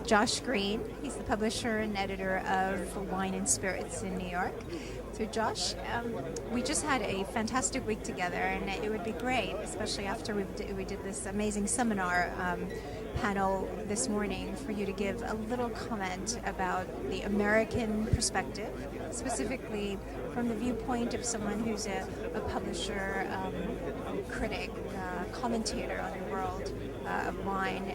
Josh Greene. He's the publisher and editor of Wine and Spirits in New York. So Josh, we just had a fantastic week together, and it would be great, especially after we did this amazing seminar panel this morning, for you to give a little comment about the American perspective, specifically from the viewpoint of someone who's a publisher, critic, commentator on the world of wine.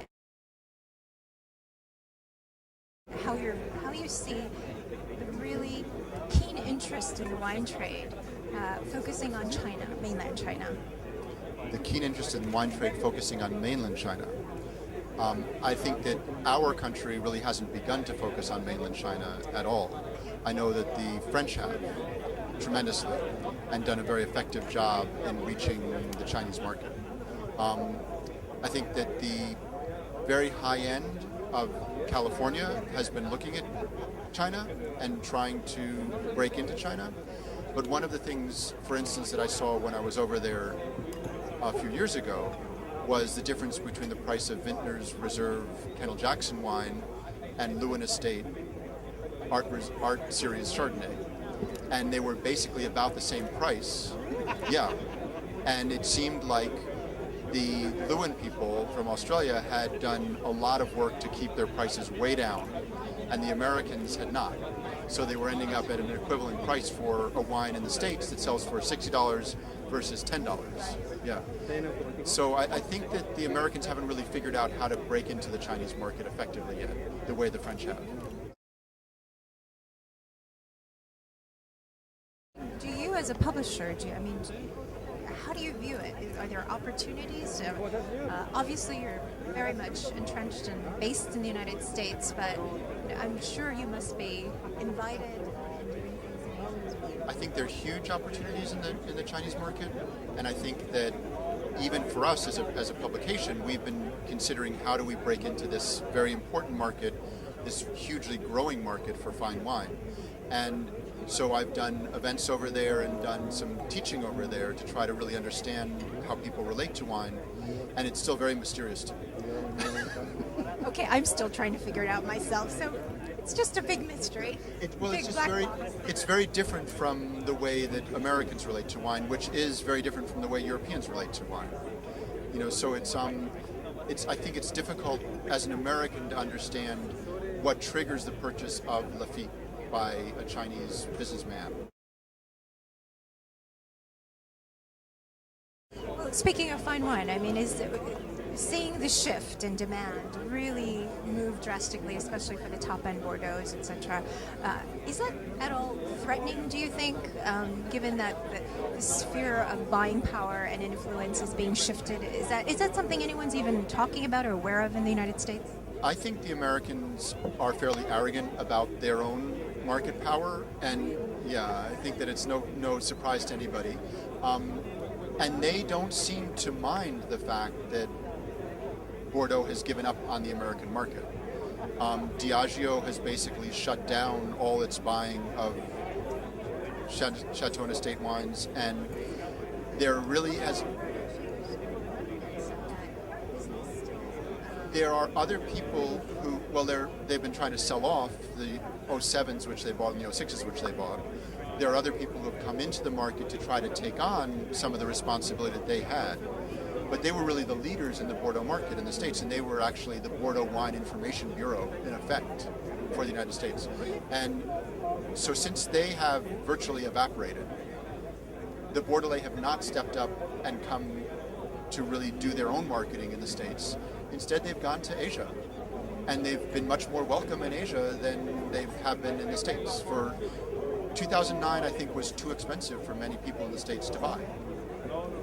How you see the really keen interest in the wine trade, focusing on China, mainland China. The keen interest in the wine trade focusing on mainland China. I think that our country really hasn't begun to focus on mainland China at all. I know that the French have tremendously and done a very effective job in reaching the Chinese market. I think that the very high end of California has been looking at China and trying to break into China. But one of the things, for instance, that I saw when I was over there a few years ago was the difference between the price of Vintner's Reserve Kendall Jackson wine and Lewin Estate Art Series Chardonnay. And they were basically about the same price. Yeah. And it seemed like the Lewin people from Australia had done a lot of work to keep their prices way down, and the Americans had not. So they were ending up at an equivalent price for a wine in the States that sells for $60 versus $10. Yeah. So I think that the Americans haven't really figured out how to break into the Chinese market effectively yet, the way the French have. Do you, as a publisher, how do you view it? Are there opportunities? Obviously, you're very much entrenched and based in the United States, but I'm sure you must be invited and doing things in Asia. I think there are huge opportunities in the Chinese market, and I think that even for us as a publication, we've been considering how do we break into this very important market, this hugely growing market for fine wine. And so I've done events over there and done some teaching over there to try to really understand how people relate to wine, and it's still very mysterious to me. Okay, I'm still trying to figure it out myself, so it's just a big mystery. It's very different from the way that Americans relate to wine, which is very different from the way Europeans relate to wine. So I think it's difficult as an American to understand what triggers the purchase of Lafite by a Chinese businessman. Well, speaking of fine wine, seeing the shift in demand really move drastically, especially for the top-end Bordeaux's, etc. Is that at all threatening, do you think, given that the sphere of buying power and influence is being shifted? Is that something anyone's even talking about or aware of in the United States? I think the Americans are fairly arrogant about their own market power, and yeah, I think that it's no surprise to anybody. And they don't seem to mind the fact that Bordeaux has given up on the American market. Diageo has basically shut down all its buying of Chateau and Estate wines, and there are other people who, they've been trying to sell off the 07s which they bought and the 06s which they bought. There are other people who have come into the market to try to take on some of the responsibility that they had. But they were really the leaders in the Bordeaux market in the States, and they were actually the Bordeaux Wine Information Bureau, in effect, for the United States. And so since they have virtually evaporated, the Bordelais have not stepped up and come to really do their own marketing in the States. Instead, they've gone to Asia, and they've been much more welcome in Asia than they have been in the States. For 2009, I think, was too expensive for many people in the States to buy.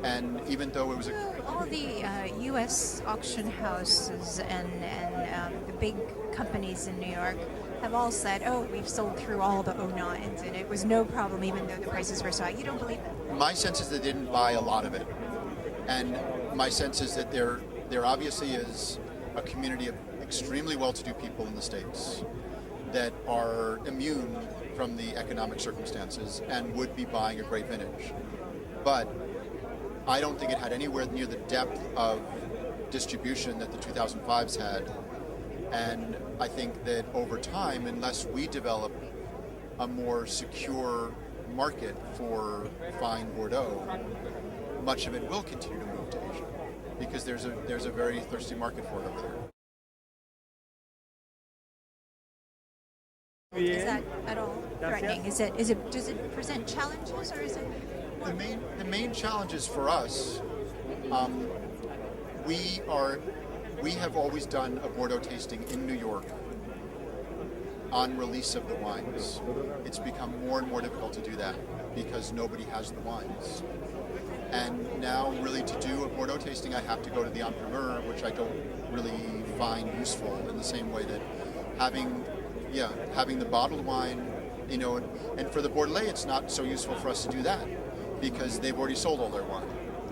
And even though it was all the U.S. auction houses and the big companies in New York have all said, oh, we've sold through all the 09s, and it was no problem even though the prices were so high. You don't believe it? My sense is they didn't buy a lot of it. And my sense is that there obviously is a community of extremely well-to-do people in the States that are immune from the economic circumstances and would be buying a great vintage. But I don't think it had anywhere near the depth of distribution that the 2005s had And I think that over time, unless we develop a more secure market for fine Bordeaux, much of it will continue to move to Asia because there's a very thirsty market for it over there. Is that at all threatening? Does it present challenges, or is it? The main challenges for us, we have always done a Bordeaux tasting in New York on release of the wines. It's become more and more difficult to do that because nobody has the wines. And now really to do a Bordeaux tasting, I have to go to the Entrepreneur, which I don't really find useful in the same way that having the bottled wine, and for the Bordelais, it's not so useful for us to do that because they've already sold all their wine.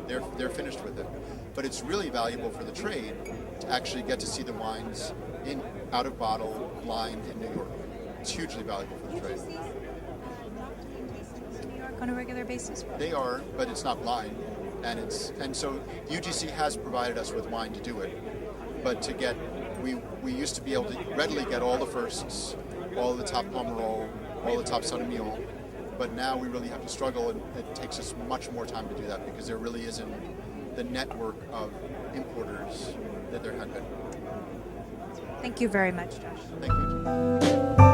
They're finished with it. But it's really valuable for the trade to actually get to see the wines out of bottle, lined in New York. It's hugely valuable for the trade. Not doing tastings in New York on a regular basis? They are, but it's not blind, and so UGC has provided us with wine to do it. But we used to be able to readily get all the firsts, all the top Pomerol, all the top Sauvignon, but now we really have to struggle, and it takes us much more time to do that because there really isn't the network of importers that there had been. Thank you very much, Josh. Thank you.